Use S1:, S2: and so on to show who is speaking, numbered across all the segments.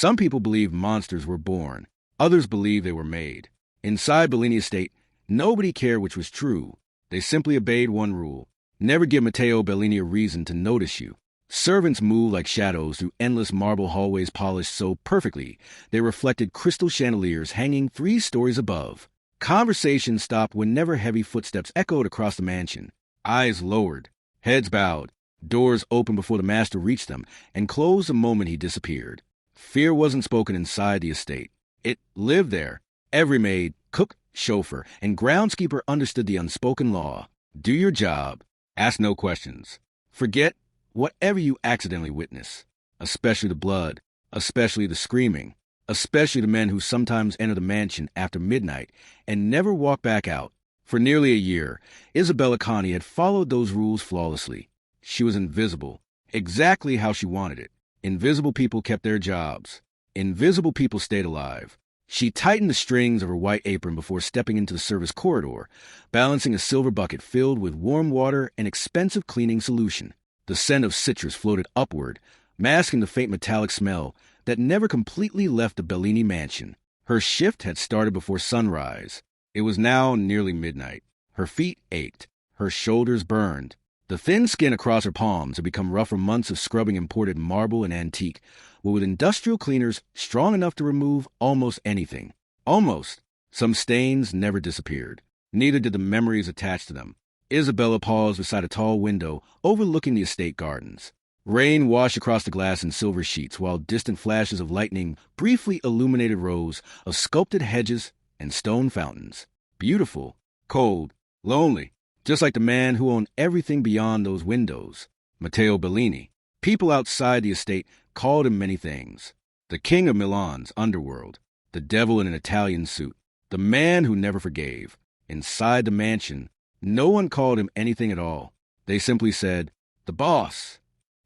S1: Some people believe monsters were born. Others believe they were made. Inside Bellini Estate, nobody cared which was true. They simply obeyed one rule. Never give Matteo Bellini a reason to notice you. Servants moved like shadows through endless marble hallways polished so perfectly they reflected crystal chandeliers hanging 3 stories above. Conversation stopped whenever heavy footsteps echoed across the mansion. Eyes lowered, heads bowed, doors opened before the master reached them and closed the moment he disappeared. Fear wasn't spoken inside the estate. It lived there. Every maid, cook, chauffeur, and groundskeeper understood the unspoken law. Do your job. Ask no questions. Forget whatever you accidentally witness, especially the blood, especially the screaming, especially the men who sometimes enter the mansion after midnight and never walk back out. For nearly a year, Isabella Conti had followed those rules flawlessly. She was invisible, exactly how she wanted it. Invisible people kept their jobs. Invisible people stayed alive. She tightened the strings of her white apron before stepping into the service corridor, balancing a silver bucket filled with warm water and expensive cleaning solution. The scent of citrus floated upward, masking the faint metallic smell that never completely left the Bellini mansion. Her shift had started before sunrise. It was now nearly midnight. Her feet ached. Her shoulders burned. The thin skin across her palms had become rough from months of scrubbing imported marble and antique, but with industrial cleaners strong enough to remove almost anything. Almost. Some stains never disappeared. Neither did the memories attached to them. Isabella paused beside a tall window overlooking the estate gardens. Rain washed across the glass in silver sheets, while distant flashes of lightning briefly illuminated rows of sculpted hedges and stone fountains. Beautiful, cold, lonely, just like the man who owned everything beyond those windows, Matteo Bellini. People outside the estate called him many things. The king of Milan's underworld, the devil in an Italian suit, the man who never forgave. Inside the mansion, no one called him anything at all. They simply said, the boss.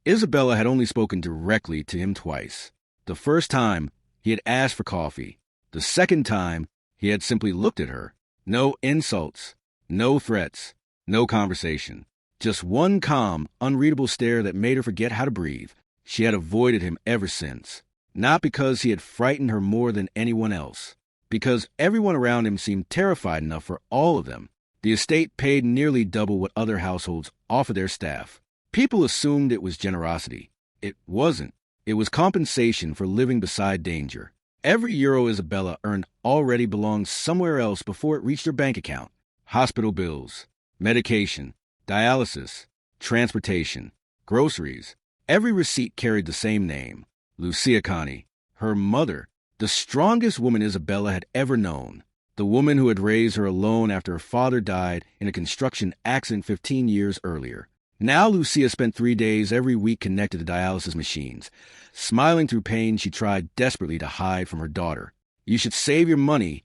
S1: Isabella had only spoken directly to him twice. The first time, he had asked for coffee. The second time, he had simply looked at her. No insults, no threats, no conversation. Just one calm, unreadable stare that made her forget how to breathe. She had avoided him ever since. Not because he had frightened her more than anyone else. Because everyone around him seemed terrified enough for all of them. The estate paid nearly double what other households offered their staff. People assumed it was generosity. It wasn't. It was compensation for living beside danger. Every euro Isabella earned already belonged somewhere else before it reached her bank account. Hospital bills, medication, dialysis, transportation, groceries. Every receipt carried the same name, Lucia Conti, her mother, the strongest woman Isabella had ever known. The woman who had raised her alone after her father died in a construction accident 15 years earlier. Now Lucia spent 3 days every week connected to dialysis machines. Smiling through pain, she tried desperately to hide from her daughter. You should save your money,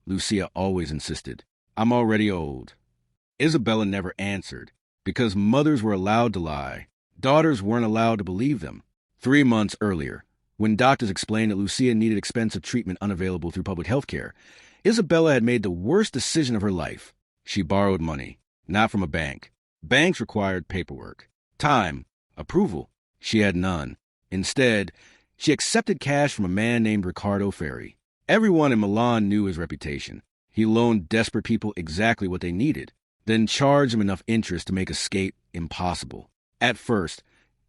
S1: Lucia always insisted. I'm already old. Isabella never answered, because mothers were allowed to lie. Daughters weren't allowed to believe them. 3 months earlier, when doctors explained that Lucia needed expensive treatment unavailable through public health care, Isabella had made the worst decision of her life. She borrowed money, not from a bank. Banks required paperwork, time, approval. She had none. Instead, she accepted cash from a man named Riccardo Ferri. Everyone in Milan knew his reputation. He loaned desperate people exactly what they needed, then charged them enough interest to make escape impossible. At first,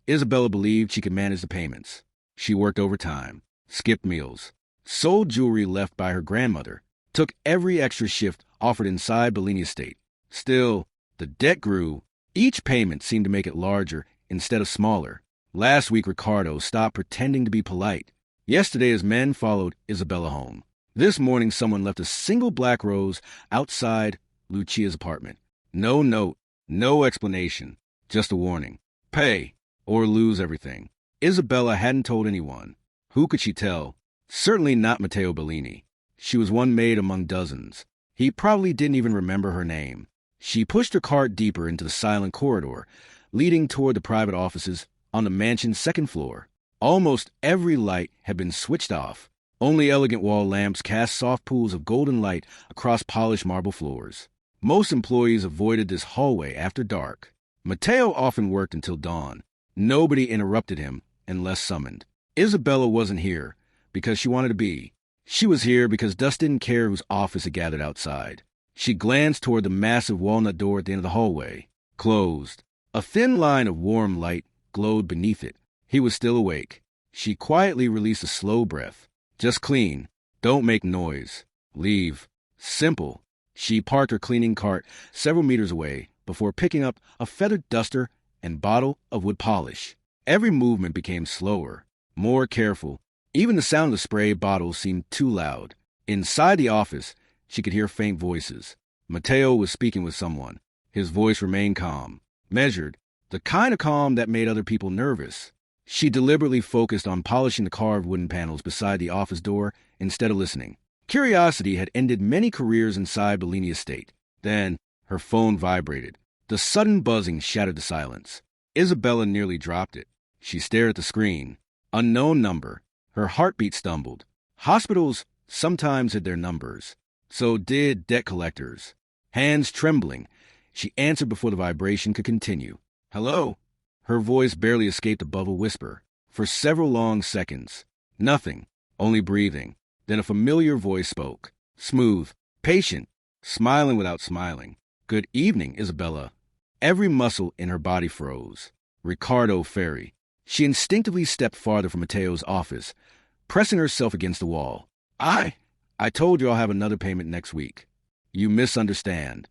S1: Isabella believed she could manage the payments. She worked overtime, skipped meals, sold jewelry left by her grandmother, took every extra shift offered inside Bellini Estate. Still, the debt grew. Each payment seemed to make it larger instead of smaller. Last week, Riccardo stopped pretending to be polite. Yesterday, his men followed Isabella home. This morning, someone left a single black rose outside Lucia's apartment. No note, no explanation, just a warning. Pay, or lose everything. Isabella hadn't told anyone. Who could she tell? Certainly not Matteo Bellini. She was one maid among dozens. He probably didn't even remember her name. She pushed her cart deeper into the silent corridor, leading toward the private offices on the mansion's second floor. Almost every light had been switched off. Only elegant wall lamps cast soft pools of golden light across polished marble floors. Most employees avoided this hallway after dark. Matteo often worked until dawn. Nobody interrupted him unless summoned. Isabella wasn't here, because she wanted to be. She was here because Dust didn't care whose office had gathered outside. She glanced toward the massive walnut door at the end of the hallway. Closed. A thin line of warm light glowed beneath it. He was still awake. She quietly released a slow breath. Just clean. Don't make noise. Leave. Simple. She parked her cleaning cart several meters away before picking up a feathered duster and bottle of wood polish. Every movement became slower, more careful. Even the sound of the spray bottles seemed too loud. Inside the office, she could hear faint voices. Mateo was speaking with someone. His voice remained calm, measured, the kind of calm that made other people nervous. She deliberately focused on polishing the carved wooden panels beside the office door instead of listening. Curiosity had ended many careers inside Bellini Estate. Then, her phone vibrated. The sudden buzzing shattered the silence. Isabella nearly dropped it. She stared at the screen. Unknown number. Her heartbeat stumbled. Hospitals sometimes hid their numbers. So did debt collectors. Hands trembling, she answered before the vibration could continue. Hello? Her voice barely escaped above a whisper. For several long seconds. Nothing. Only breathing. Then a familiar voice spoke. Smooth. Patient. Smiling without smiling. Good evening, Isabella. Every muscle in her body froze. Ricardo Ferry. She instinctively stepped farther from Mateo's office, pressing herself against the wall. I told you I'll have another payment next week. You misunderstand.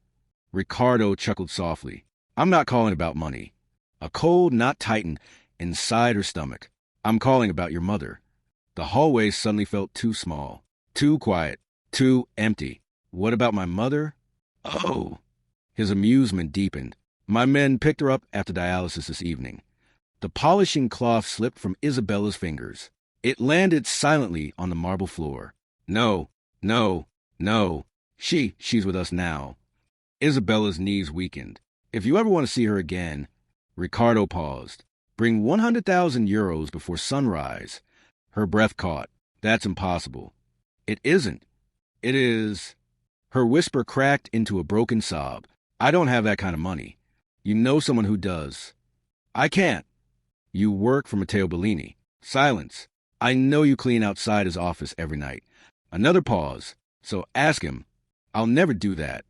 S1: Ricardo chuckled softly. I'm not calling about money. A cold knot tightened inside her stomach. I'm calling about your mother. The hallway suddenly felt too small, too quiet, too empty. What about my mother? Oh. His amusement deepened. My men picked her up after dialysis this evening. The polishing cloth slipped from Isabella's fingers. It landed silently on the marble floor. No. She's with us now. Isabella's knees weakened. If you ever want to see her again, Ricardo paused. Bring 100,000 euros before sunrise. Her breath caught. That's impossible. It isn't. It is. Her whisper cracked into a broken sob. I don't have that kind of money. You know someone who does. I can't. You work for Matteo Bellini. Silence. I know you clean outside his office every night. Another pause. So ask him. I'll never do that.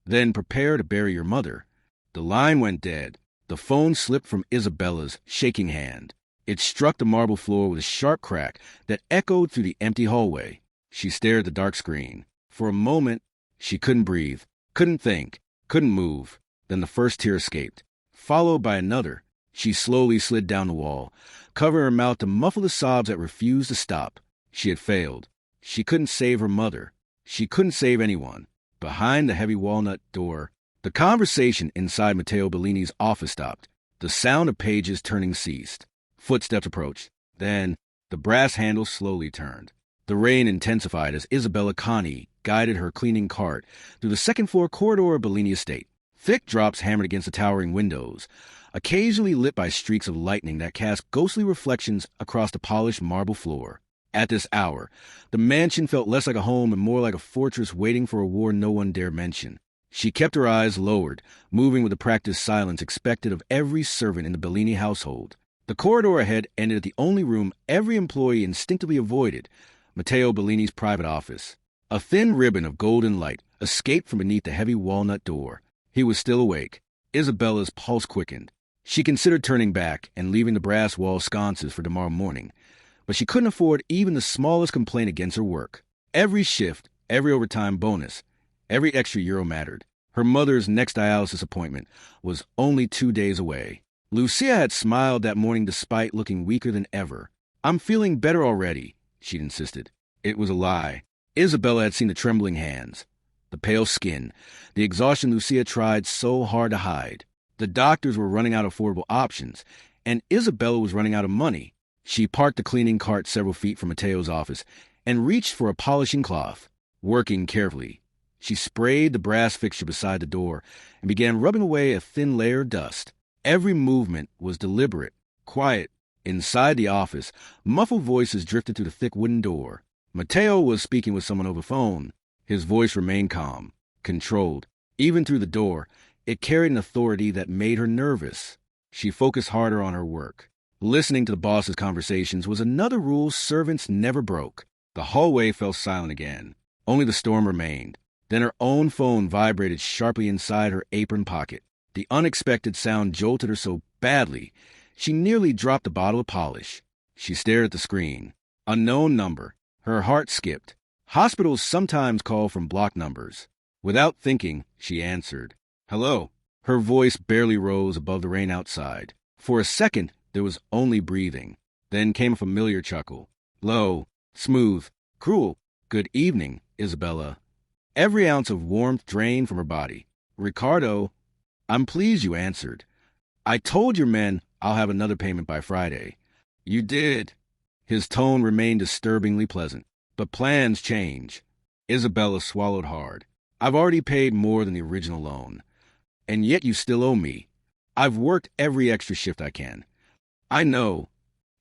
S1: Then prepare to bury your mother. The line went dead. The phone slipped from Isabella's shaking hand. It struck the marble floor with a sharp crack that echoed through the empty hallway. She stared at the dark screen. For a moment, she couldn't breathe, couldn't think, couldn't move. Then the first tear escaped, followed by another. She slowly slid down the wall, covering her mouth to muffle the sobs that refused to stop. She had failed. She couldn't save her mother. She couldn't save anyone. Behind the heavy walnut door, the conversation inside Matteo Bellini's office stopped. The sound of pages turning ceased. Footsteps approached. Then, the brass handle slowly turned. The rain intensified as Isabella Connie guided her cleaning cart through the second-floor corridor of Bellini Estate. Thick drops hammered against the towering windows, occasionally lit by streaks of lightning that cast ghostly reflections across the polished marble floor. At this hour, the mansion felt less like a home and more like a fortress waiting for a war no one dare mention. She kept her eyes lowered, moving with the practiced silence expected of every servant in the Bellini household. The corridor ahead ended at the only room every employee instinctively avoided, Matteo Bellini's private office. A thin ribbon of golden light escaped from beneath the heavy walnut door. He was still awake. Isabella's pulse quickened. She considered turning back and leaving the brass wall sconces for tomorrow morning, but she couldn't afford even the smallest complaint against her work. Every shift, every overtime bonus, every extra euro mattered. Her mother's next dialysis appointment was only 2 days away. Lucia had smiled that morning despite looking weaker than ever. I'm feeling better already, she'd insisted. It was a lie. Isabella had seen the trembling hands, the pale skin, the exhaustion Lucia tried so hard to hide. The doctors were running out of affordable options, and Isabella was running out of money. She parked the cleaning cart several feet from Matteo's office and reached for a polishing cloth. Working carefully, she sprayed the brass fixture beside the door and began rubbing away a thin layer of dust. Every movement was deliberate, quiet. Inside the office, muffled voices drifted through the thick wooden door. Matteo was speaking with someone over the phone. His voice remained calm, controlled. Even through the door, it carried an authority that made her nervous. She focused harder on her work. Listening to the boss's conversations was another rule servants never broke. The hallway fell silent again. Only the storm remained. Then her own phone vibrated sharply inside her apron pocket. The unexpected sound jolted her so badly, she nearly dropped a bottle of polish. She stared at the screen. Unknown number. Her heart skipped. Hospitals sometimes call from block numbers. Without thinking, she answered. Hello. Her voice barely rose above the rain outside. For a second, there was only breathing. Then came a familiar chuckle. Low, smooth, cruel. Good evening, Isabella. Every ounce of warmth drained from her body. Ricardo, I'm pleased you answered. I told your men I'll have another payment by Friday. You did. His tone remained disturbingly pleasant. But plans change. Isabella swallowed hard. I've already paid more than the original loan. And yet you still owe me. I've worked every extra shift I can. I know.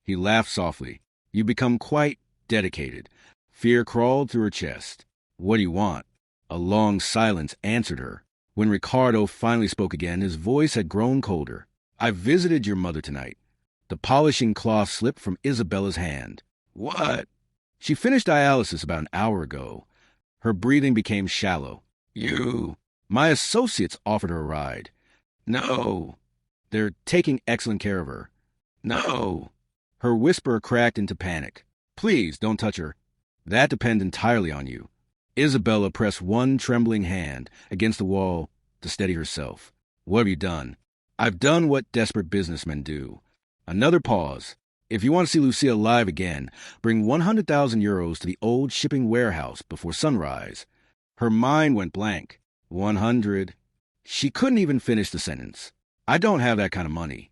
S1: He laughed softly. You become quite dedicated. Fear crawled through her chest. What do you want? A long silence answered her. When Ricardo finally spoke again, his voice had grown colder. I visited your mother tonight. The polishing cloth slipped from Isabella's hand. What? She finished dialysis about an hour ago. Her breathing became shallow. You. My associates offered her a ride. No. They're taking excellent care of her. No. Her whisper cracked into panic. Please don't touch her. That depends entirely on you. Isabella pressed one trembling hand against the wall to steady herself. What have you done? I've done what desperate businessmen do. Another pause. If you want to see Lucia alive again, bring 100,000 euros to the old shipping warehouse before sunrise. Her mind went blank. 100. She couldn't even finish the sentence. I don't have that kind of money.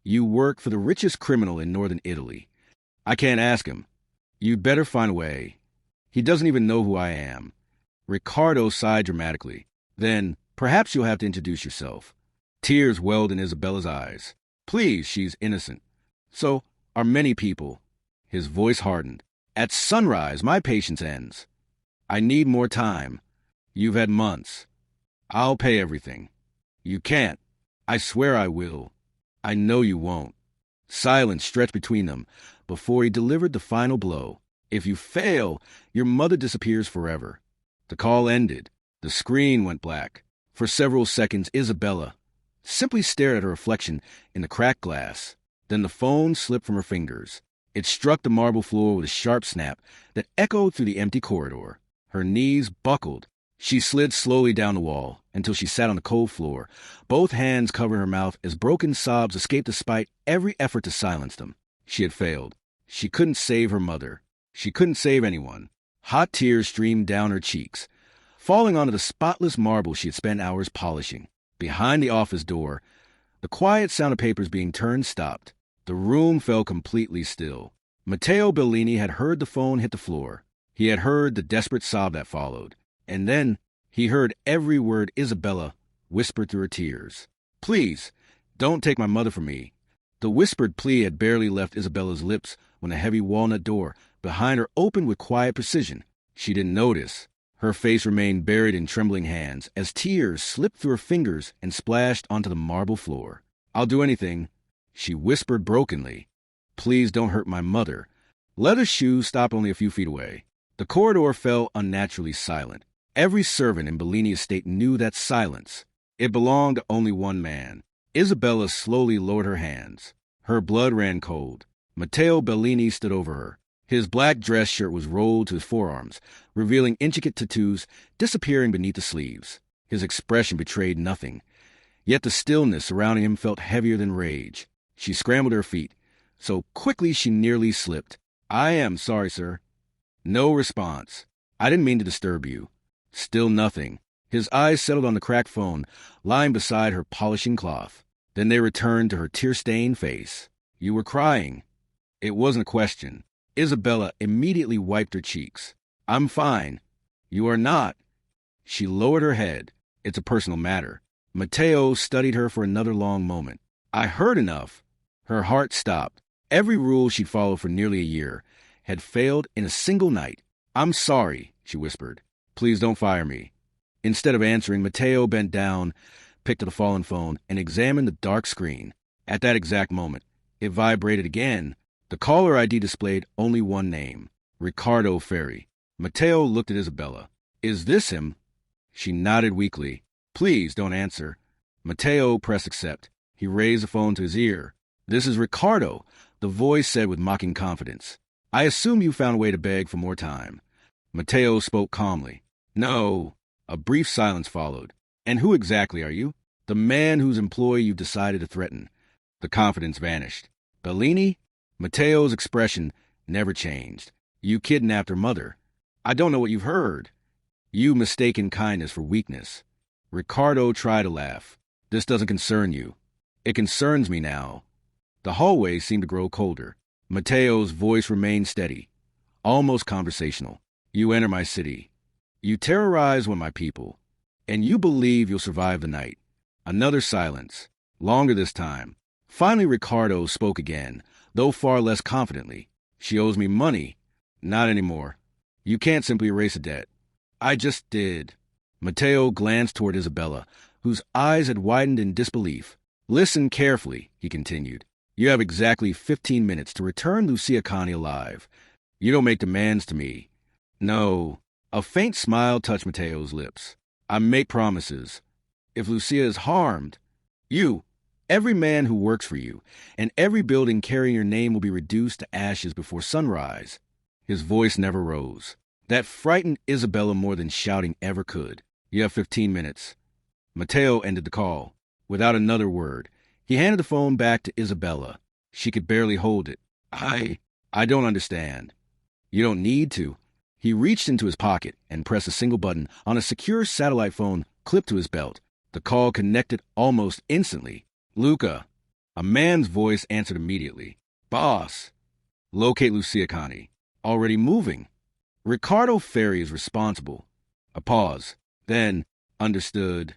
S1: You work for the richest criminal in northern Italy. I can't ask him. You'd better find a way. He doesn't even know who I am. Ricardo sighed dramatically. Then, perhaps you'll have to introduce yourself. Tears welled in Isabella's eyes. Please, she's innocent. So are many people. His voice hardened. At sunrise, my patience ends. I need more time. You've had months. I'll pay everything. You can't. I swear I will. I know you won't. Silence stretched between them before he delivered the final blow. If you fail, your mother disappears forever. The call ended. The screen went black. For several seconds, Isabella simply stared at her reflection in the cracked glass. Then the phone slipped from her fingers. It struck the marble floor with a sharp snap that echoed through the empty corridor. Her knees buckled. She slid slowly down the wall until she sat on the cold floor, both hands covering her mouth as broken sobs escaped despite every effort to silence them. She had failed. She couldn't save her mother. She couldn't save anyone. Hot tears streamed down her cheeks, falling onto the spotless marble she had spent hours polishing. Behind the office door, the quiet sound of papers being turned stopped. The room fell completely still. Matteo Bellini had heard the phone hit the floor. He had heard the desperate sob that followed. And then he heard every word Isabella whispered through her tears. Please, don't take my mother from me. The whispered plea had barely left Isabella's lips when a heavy walnut door behind her opened with quiet precision. She didn't notice. Her face remained buried in trembling hands as tears slipped through her fingers and splashed onto the marble floor. I'll do anything, she whispered brokenly. Please don't hurt my mother. Leather shoes stopped only a few feet away. The corridor fell unnaturally silent. Every servant in Bellini estate knew that silence. It belonged to only one man. Isabella slowly lowered her hands. Her blood ran cold. Matteo Bellini stood over her. His black dress shirt was rolled to his forearms, revealing intricate tattoos disappearing beneath the sleeves. His expression betrayed nothing. Yet the stillness surrounding him felt heavier than rage. She scrambled to her feet. So quickly she nearly slipped. I am sorry, sir. No response. I didn't mean to disturb you. Still nothing. His eyes settled on the cracked phone, lying beside her polishing cloth. Then they returned to her tear-stained face. You were crying. It wasn't a question. Isabella immediately wiped her cheeks. I'm fine. You are not. She lowered her head. It's a personal matter. Matteo studied her for another long moment. I heard enough. Her heart stopped. Every rule she'd followed for nearly a year had failed in a single night. I'm sorry, she whispered. Please don't fire me. Instead of answering, Matteo bent down, picked up the fallen phone, and examined the dark screen. At that exact moment, It vibrated again. The caller ID displayed only one name, Ricardo Ferry. Mateo looked at Isabella. Is this him? She nodded weakly. Please don't answer. Mateo pressed accept. He raised the phone to his ear. This is Ricardo, the voice said with mocking confidence. I assume you found a way to beg for more time. Mateo spoke calmly. No. A brief silence followed. And who exactly are you? The man whose employee you've decided to threaten. The confidence vanished. Bellini? Mateo's expression never changed. You kidnapped her mother. I don't know what you've heard. You mistaken kindness for weakness. Ricardo tried to laugh. This doesn't concern you. It concerns me now. The hallway seemed to grow colder. Mateo's voice remained steady, almost conversational. You enter my city. You terrorize one of my people, and you believe you'll survive the night. Another silence, longer this time. Finally, Ricardo spoke again, though far less confidently. She owes me money. Not anymore. You can't simply erase a debt. I just did. Mateo glanced toward Isabella, whose eyes had widened in disbelief. Listen carefully, he continued. You have exactly 15 minutes to return Lucia Connie alive. You don't make demands to me. No. A faint smile touched Mateo's lips. I make promises. If Lucia is harmed, every man who works for you, and every building carrying your name will be reduced to ashes before sunrise. His voice never rose. That frightened Isabella more than shouting ever could. You have 15 minutes. Mateo ended the call. Without another word, he handed the phone back to Isabella. She could barely hold it. I don't understand. You don't need to. He reached into his pocket and pressed a single button on a secure satellite phone clipped to his belt. The call connected almost instantly. Luca. A man's voice answered immediately. Boss. Locate Lucia Connie. Already moving. Ricardo Ferry is responsible. A pause. Then, understood.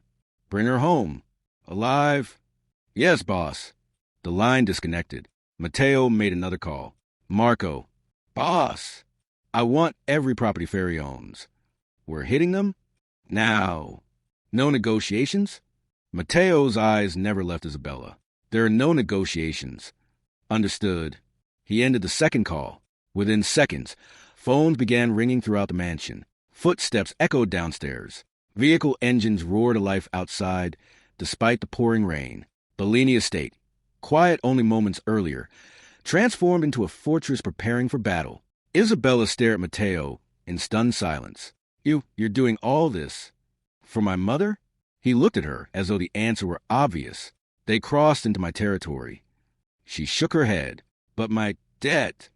S1: Bring her home. Alive? Yes, boss. The line disconnected. Mateo made another call. Marco. Boss. I want every property Ferry owns. We're hitting them? Now. No negotiations? Mateo's eyes never left Isabella. There are no negotiations. Understood. He ended the second call. Within seconds, phones began ringing throughout the mansion. Footsteps echoed downstairs. Vehicle engines roared to life outside, despite the pouring rain. Bellini Estate, quiet only moments earlier, transformed into a fortress preparing for battle. Isabella stared at Mateo in stunned silence. You're doing all this for my mother? He looked at her as though the answer were obvious. They crossed into my territory. She shook her head. But my debt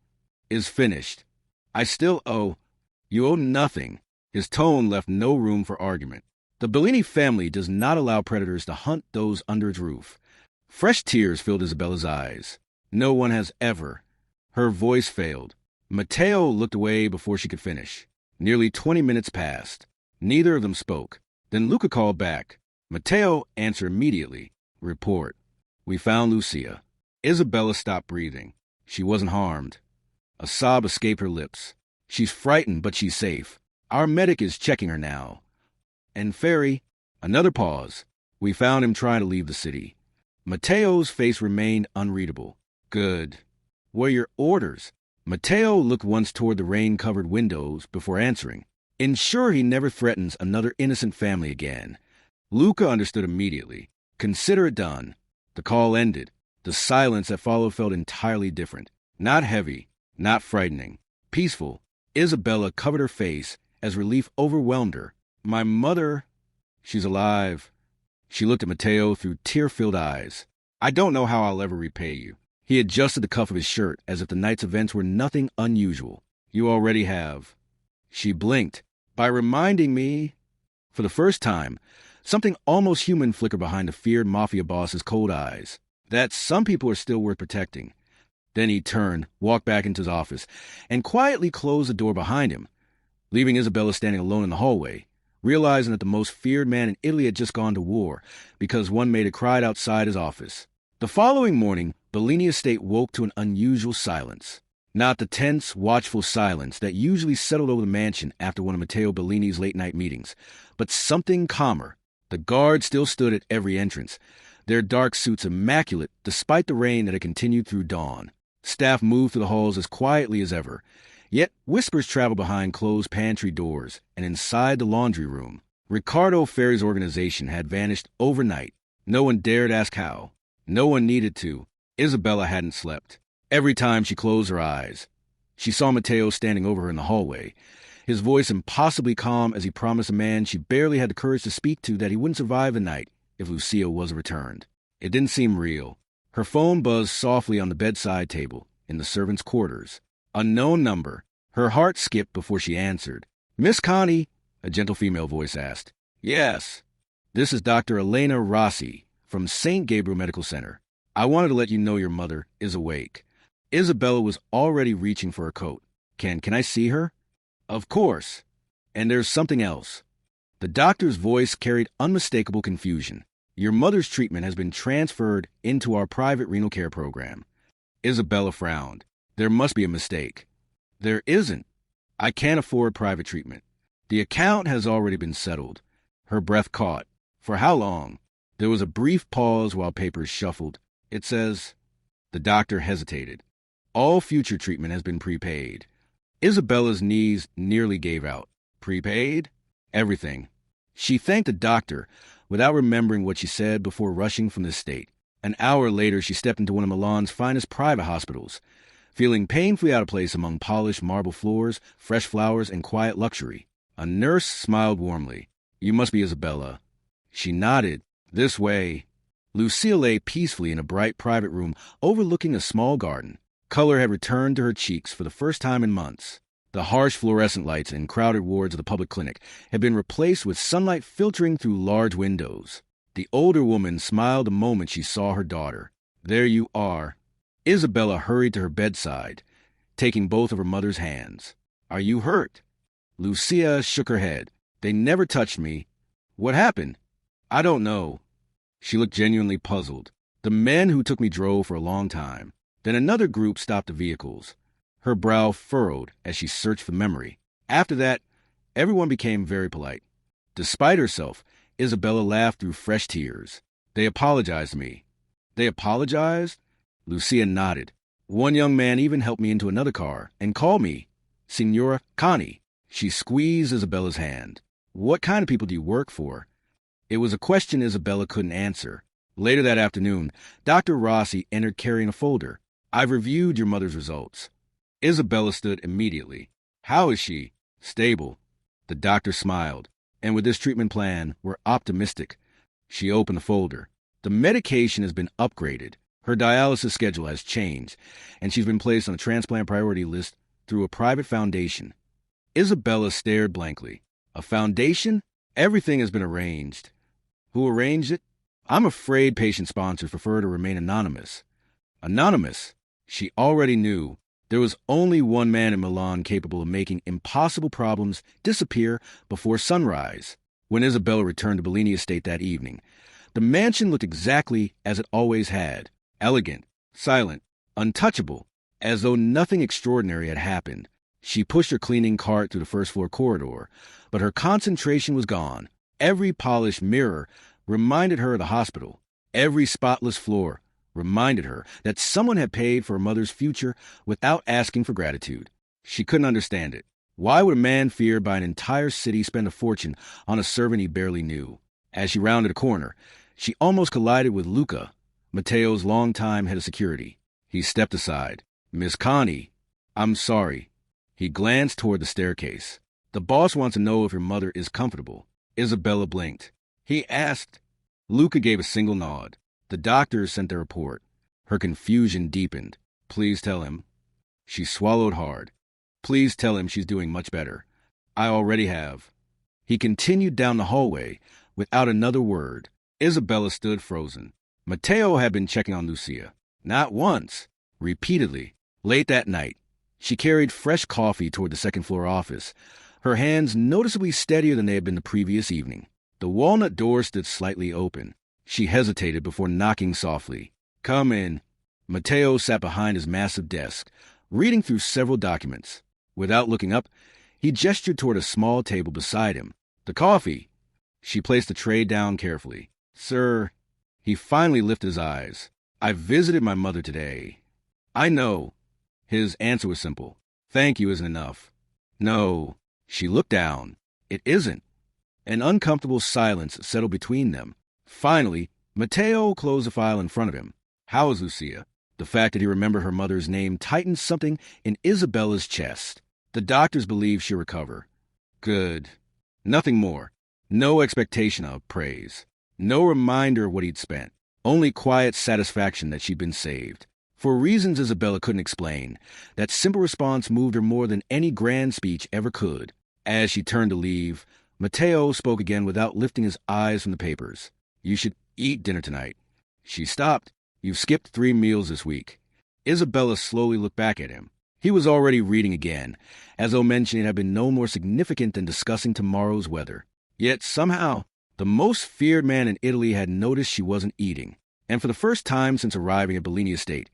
S1: is finished. I still owe. You owe nothing. His tone left no room for argument. The Bellini family does not allow predators to hunt those under its roof. Fresh tears filled Isabella's eyes. No one has ever. Her voice failed. Mateo looked away before she could finish. Nearly 20 minutes passed. Neither of them spoke. Then Luca called back. Mateo answered immediately. Report. We found Lucia. Isabella stopped breathing. She wasn't harmed. A sob escaped her lips. She's frightened, but she's safe. Our medic is checking her now. And Ferry, another pause. We found him trying to leave the city. Mateo's face remained unreadable. Good. What are your orders? Mateo looked once toward the rain-covered windows before answering. Ensure he never threatens another innocent family again. Luca understood immediately. Consider it done. The call ended. The silence that followed felt entirely different. Not heavy, not frightening. Peaceful. Isabella covered her face as relief overwhelmed her. My mother, she's alive. She looked at Mateo through tear-filled eyes. I don't know how I'll ever repay you. He adjusted the cuff of his shirt as if the night's events were nothing unusual. You already have. She blinked. By reminding me, for the first time, something almost human flickered behind the feared Mafia Boss's cold eyes. That some people are still worth protecting. Then he turned, walked back into his office, and quietly closed the door behind him, leaving Isabella standing alone in the hallway, realizing that the most feared man in Italy had just gone to war because one maid had cried outside his office. The following morning, Bellini Estate woke to an unusual silence. Not the tense, watchful silence that usually settled over the mansion after one of Matteo Bellini's late-night meetings, but something calmer. The guard still stood at every entrance. their dark suits immaculate despite the rain that had continued through dawn. Staff moved through the halls as quietly as ever, yet whispers traveled behind closed pantry doors and inside the laundry room. Ricardo Ferry's organization had vanished overnight. No one dared ask how. No one needed to. Isabella hadn't slept. Every time she closed her eyes, she saw Mateo standing over her in the hallway, his voice impossibly calm as he promised a man she barely had the courage to speak to that he wouldn't survive the night if Lucia was returned. It didn't seem real. Her phone buzzed softly on the bedside table in the servants' quarters. Unknown number. Her heart skipped before she answered. "Miss Connie?" a gentle female voice asked. "Yes. This is Dr. Elena Rossi from St. Gabriel Medical Center. I wanted to let you know your mother is awake." Isabella was already reaching for her coat. Can I see her?" "Of course. And there's something else." The doctor's voice carried unmistakable confusion. "Your mother's treatment has been transferred into our private renal care program." Isabella frowned. "There must be a mistake." "There isn't. I can't afford private treatment. The account has already been settled." Her breath caught. "For how long?" There was a brief pause while papers shuffled. "It says—" The doctor hesitated. "All future treatment has been prepaid." Isabella's knees nearly gave out. "Prepaid?" "Everything." She thanked the doctor without remembering what she said before rushing from the state. An hour later, she stepped into one of Milan's finest private hospitals, feeling painfully out of place among polished marble floors, fresh flowers, and quiet luxury. A nurse smiled warmly. "You must be Isabella." She nodded. "This way." Lucia lay peacefully in a bright private room overlooking a small garden. Color had returned to her cheeks for the first time in months. The harsh fluorescent lights in crowded wards of the public clinic had been replaced with sunlight filtering through large windows. The older woman smiled the moment she saw her daughter. "There you are." Isabella hurried to her bedside, taking both of her mother's hands. "Are you hurt?" Lucia shook her head. "They never touched me." "What happened?" "I don't know." She looked genuinely puzzled. "The men who took me drove for a long time. Then another group stopped the vehicles." Her brow furrowed as she searched for memory. "After that, everyone became very polite." Despite herself, Isabella laughed through fresh tears. "They apologized to me." "They apologized?" Lucia nodded. "One young man even helped me into another car and called me Signora Connie." She squeezed Isabella's hand. "What kind of people do you work for?" It was a question Isabella couldn't answer. Later that afternoon, Dr. Rossi entered carrying a folder. "I've reviewed your mother's results." Isabella stood immediately. "How is she?" "Stable." The doctor smiled. "And with this treatment plan, we're optimistic." She opened the folder. "The medication has been upgraded. Her dialysis schedule has changed, and she's been placed on a transplant priority list through a private foundation." Isabella stared blankly. "A foundation? Everything has been arranged." "Who arranged it?" "I'm afraid patient sponsors prefer to remain anonymous." Anonymous? She already knew. There was only one man in Milan capable of making impossible problems disappear before sunrise. When Isabella returned to Bellini Estate that evening, the mansion looked exactly as it always had. Elegant, silent, untouchable, as though nothing extraordinary had happened. She pushed her cleaning cart through the first-floor corridor, but her concentration was gone. Every polished mirror reminded her of the hospital. Every spotless floor reminded her that someone had paid for her mother's future without asking for gratitude. She couldn't understand it. Why would a man feared by an entire city spend a fortune on a servant he barely knew? As she rounded a corner, she almost collided with Luca, Matteo's longtime head of security. He stepped aside. "Miss Connie, I'm sorry." He glanced toward the staircase. "The boss wants to know if your mother is comfortable." Isabella blinked. "He asked." Luca gave a single nod. The doctor sent the report. Her confusion deepened. "Please tell him." She swallowed hard. "Please tell him she's doing much better." "I already have." He continued down the hallway without another word. Isabella stood frozen. Matteo had been checking on Lucia. Not once. Repeatedly. Late that night, she carried fresh coffee toward the second-floor office, her hands noticeably steadier than they had been the previous evening. The walnut door stood slightly open. She hesitated before knocking softly. "Come in." Matteo sat behind his massive desk, reading through several documents. Without looking up, he gestured toward a small table beside him. "The coffee." She placed the tray down carefully. "Sir." He finally lifted his eyes. "I visited my mother today." "I know." His answer was simple. "Thank you isn't enough." "No." She looked down. "It isn't." An uncomfortable silence settled between them. Finally, Mateo closed the file in front of him. "How is Lucia?" The fact that he remembered her mother's name tightened something in Isabella's chest. "The doctors believe she'll recover." "Good." Nothing more. No expectation of praise. No reminder of what he'd spent. Only quiet satisfaction that she'd been saved. For reasons Isabella couldn't explain, that simple response moved her more than any grand speech ever could. As she turned to leave, Mateo spoke again without lifting his eyes from the papers. "You should eat dinner tonight." She stopped. "You've skipped 3 meals this week." Isabella slowly looked back at him. He was already reading again, as though mentioning it had been no more significant than discussing tomorrow's weather. Yet somehow, the most feared man in Italy had noticed she wasn't eating. And for the first time since arriving at Bellini Estate,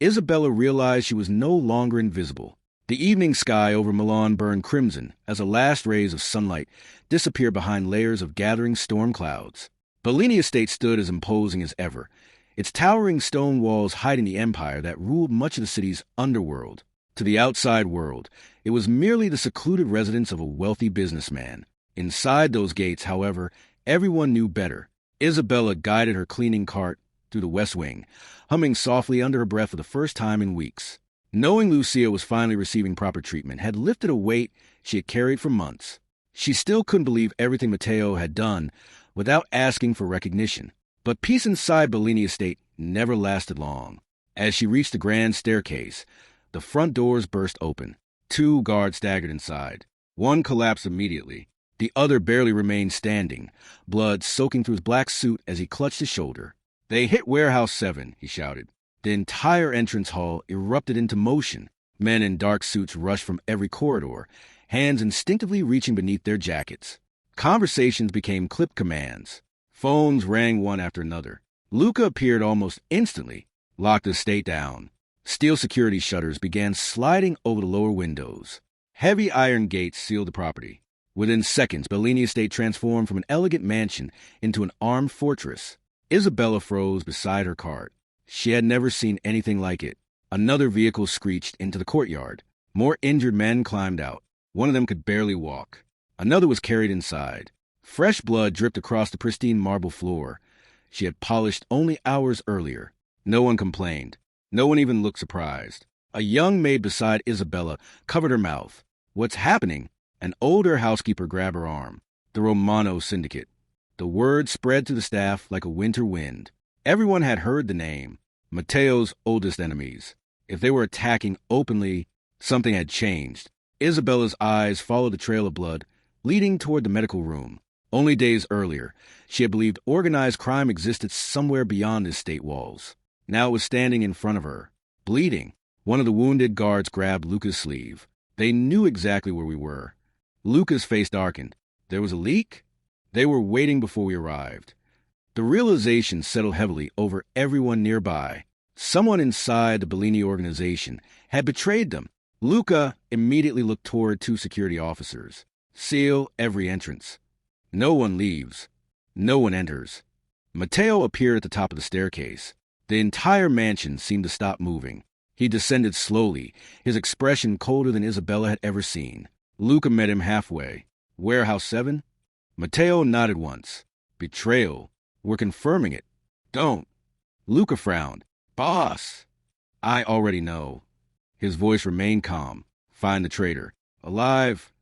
S1: Isabella realized she was no longer invisible. The evening sky over Milan burned crimson as the last rays of sunlight disappeared behind layers of gathering storm clouds. Bellini Estate stood as imposing as ever, its towering stone walls hiding the empire that ruled much of the city's underworld. To the outside world, it was merely the secluded residence of a wealthy businessman. Inside those gates, however, everyone knew better. Isabella guided her cleaning cart through the West Wing, humming softly under her breath for the first time in weeks. Knowing Lucia was finally receiving proper treatment had lifted a weight she had carried for months. She still couldn't believe everything Mateo had done without asking for recognition. But peace inside Bellini Estate never lasted long. As she reached the grand staircase, the front doors burst open. 2 guards staggered inside. One collapsed immediately. The other barely remained standing, blood soaking through his black suit as he clutched his shoulder. "They hit Warehouse 7, he shouted. The entire entrance hall erupted into motion. Men in dark suits rushed from every corridor, hands instinctively reaching beneath their jackets. Conversations became clipped commands. Phones rang one after another. Luca appeared almost instantly, locked the estate down. Steel security shutters began sliding over the lower windows. Heavy iron gates sealed the property. Within seconds, Bellini Estate transformed from an elegant mansion into an armed fortress. Isabella froze beside her cart. She had never seen anything like it. Another vehicle screeched into the courtyard. More injured men climbed out. One of them could barely walk. Another was carried inside. Fresh blood dripped across the pristine marble floor she had polished only hours earlier. No one complained. No one even looked surprised. A young maid beside Isabella covered her mouth. "What's happening?" An older housekeeper grabbed her arm. "The Romano Syndicate." The word spread through the staff like a winter wind. Everyone had heard the name. Matteo's oldest enemies. If they were attacking openly, something had changed. Isabella's eyes followed the trail of blood, leading toward the medical room. Only days earlier, she had believed organized crime existed somewhere beyond the estate walls. Now it was standing in front of her, bleeding. One of the wounded guards grabbed Luca's sleeve. "They knew exactly where we were." Luca's face darkened. "There was a leak?" "They were waiting before we arrived." The realization settled heavily over everyone nearby. Someone inside the Bellini organization had betrayed them. Luca immediately looked toward 2 security officers. "Seal every entrance. No one leaves. No one enters." Matteo appeared at the top of the staircase. The entire mansion seemed to stop moving. He descended slowly, his expression colder than Isabella had ever seen. Luca met him halfway. "Warehouse 7? Matteo nodded once. "Betrayal. We're confirming it." "Don't." Luca frowned. "Boss." "I already know." His voice remained calm. "Find the traitor." "Alive."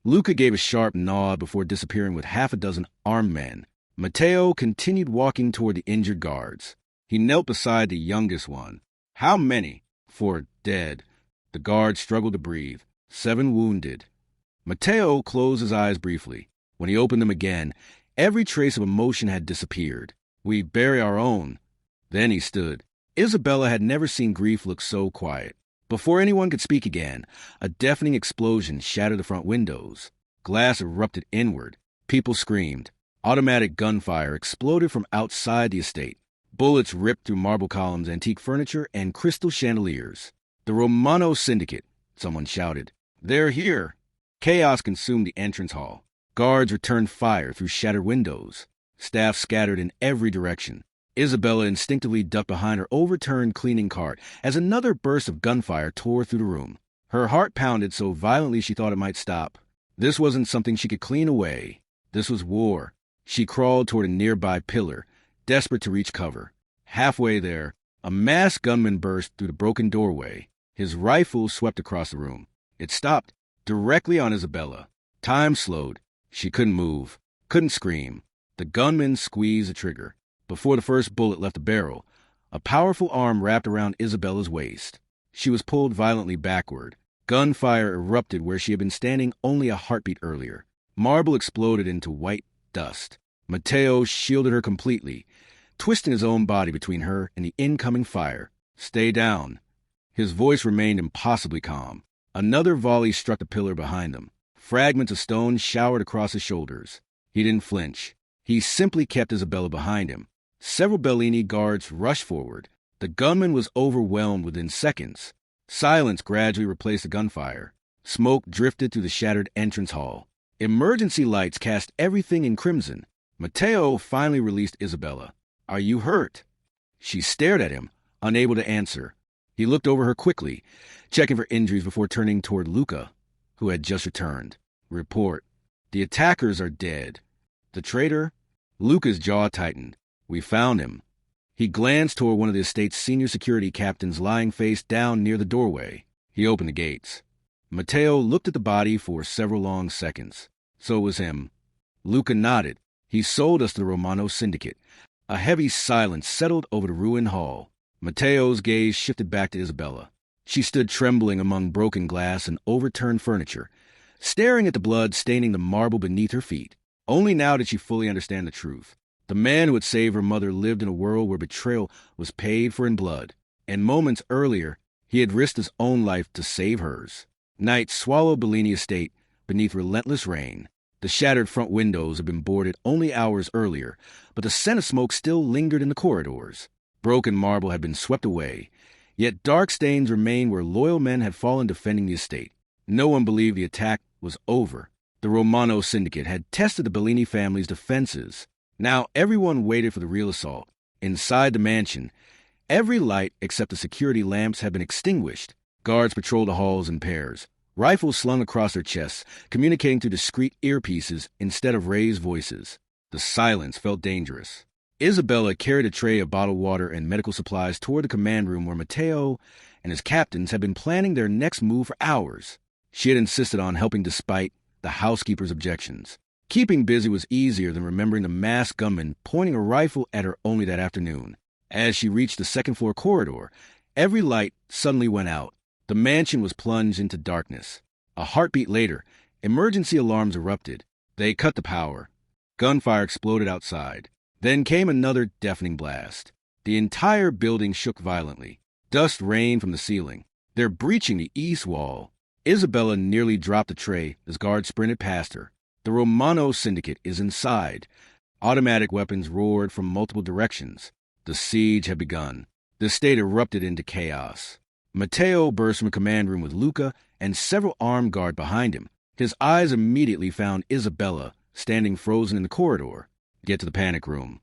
S1: Luca gave a sharp nod before disappearing with 6 armed men. Matteo continued walking toward the injured guards. He knelt beside the youngest one. "How many?" "4 dead." The guards struggled to breathe. 7 wounded. Matteo closed his eyes briefly. When he opened them again, every trace of emotion had disappeared. "We bury our own." Then he stood. Isabella had never seen grief look so quiet. Before anyone could speak again, a deafening explosion shattered the front windows. Glass erupted inward. People screamed. Automatic gunfire exploded from outside the estate. Bullets ripped through marble columns, antique furniture, and crystal chandeliers. "The Romano Syndicate," someone shouted. "They're here." Chaos consumed the entrance hall. Guards returned fire through shattered windows. Staff scattered in every direction. Isabella instinctively ducked behind her overturned cleaning cart as another burst of gunfire tore through the room. Her heart pounded so violently she thought it might stop. This wasn't something she could clean away. This was war. She crawled toward a nearby pillar, desperate to reach cover. Halfway there, a masked gunman burst through the broken doorway. His rifle swept across the room. It stopped directly on Isabella. Time slowed. She couldn't move, couldn't scream. The gunman squeezed the trigger. Before the first bullet left the barrel, a powerful arm wrapped around Isabella's waist. She was pulled violently backward. Gunfire erupted where she had been standing only a heartbeat earlier. Marble exploded into white dust. Mateo shielded her completely, twisting his own body between her and the incoming fire. "Stay down." His voice remained impossibly calm. Another volley struck the pillar behind them. Fragments of stone showered across his shoulders. He didn't flinch. He simply kept Isabella behind him. Several Bellini guards rushed forward. The gunman was overwhelmed within seconds. Silence gradually replaced the gunfire. Smoke drifted through the shattered entrance hall. Emergency lights cast everything in crimson. Mateo finally released Isabella. "Are you hurt?" She stared at him, unable to answer. He looked over her quickly, checking for injuries before turning toward Luca, who had just returned. "Report. The attackers are dead." "The traitor?" Luca's jaw tightened. "We found him." He glanced toward one of the estate's senior security captains lying face down near the doorway. He opened the gates. Mateo looked at the body for several long seconds. So it was him. Luca nodded. "He sold us to the Romano Syndicate." A heavy silence settled over the ruined hall. Mateo's gaze shifted back to Isabella. She stood trembling among broken glass and overturned furniture, staring at the blood staining the marble beneath her feet. Only now did she fully understand the truth. The man who had saved her mother lived in a world where betrayal was paid for in blood, and moments earlier, he had risked his own life to save hers. Night swallowed Bellini Estate beneath relentless rain. The shattered front windows had been boarded only hours earlier, but the scent of smoke still lingered in the corridors. Broken marble had been swept away, yet dark stains remained where loyal men had fallen defending the estate. No one believed the attack was over. The Romano Syndicate had tested the Bellini family's defenses. Now everyone waited for the real assault. Inside the mansion, every light except the security lamps had been extinguished. Guards patrolled the halls in pairs, rifles slung across their chests, communicating through discreet earpieces instead of raised voices. The silence felt dangerous. Isabella carried a tray of bottled water and medical supplies toward the command room where Mateo and his captains had been planning their next move for hours. She had insisted on helping despite the housekeeper's objections. Keeping busy was easier than remembering the masked gunman pointing a rifle at her only that afternoon. As she reached the second-floor corridor, every light suddenly went out. The mansion was plunged into darkness. A heartbeat later, emergency alarms erupted. They cut the power. Gunfire exploded outside. Then came another deafening blast. The entire building shook violently. Dust rained from the ceiling. "They're breaching the east wall." Isabella nearly dropped the tray as guards sprinted past her. "The Romano Syndicate is inside." Automatic weapons roared from multiple directions. The siege had begun. The estate erupted into chaos. Mateo burst from a command room with Luca and several armed guards behind him. His eyes immediately found Isabella standing frozen in the corridor. "Get to the panic room."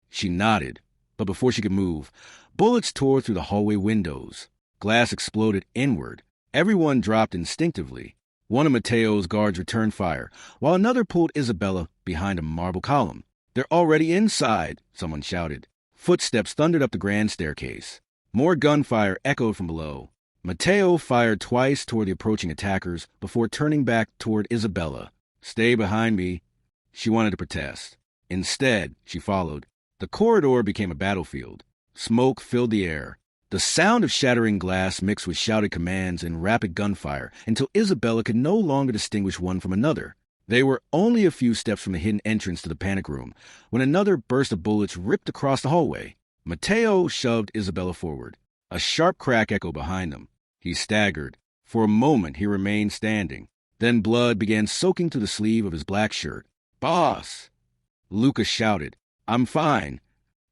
S1: She nodded, but before she could move, bullets tore through the hallway windows. Glass exploded inward. Everyone dropped instinctively. One of Mateo's guards returned fire, while another pulled Isabella behind a marble column. "They're already inside," someone shouted. Footsteps thundered up the grand staircase. More gunfire echoed from below. Mateo fired twice toward the approaching attackers before turning back toward Isabella. "Stay behind me." She wanted to protest. Instead, she followed. The corridor became a battlefield. Smoke filled the air. The sound of shattering glass mixed with shouted commands and rapid gunfire until Isabella could no longer distinguish one from another. They were only a few steps from the hidden entrance to the panic room when another burst of bullets ripped across the hallway. Mateo shoved Isabella forward. A sharp crack echoed behind them. He staggered. For a moment, he remained standing. Then blood began soaking through the sleeve of his black shirt. "Boss!" Luca shouted. "I'm fine."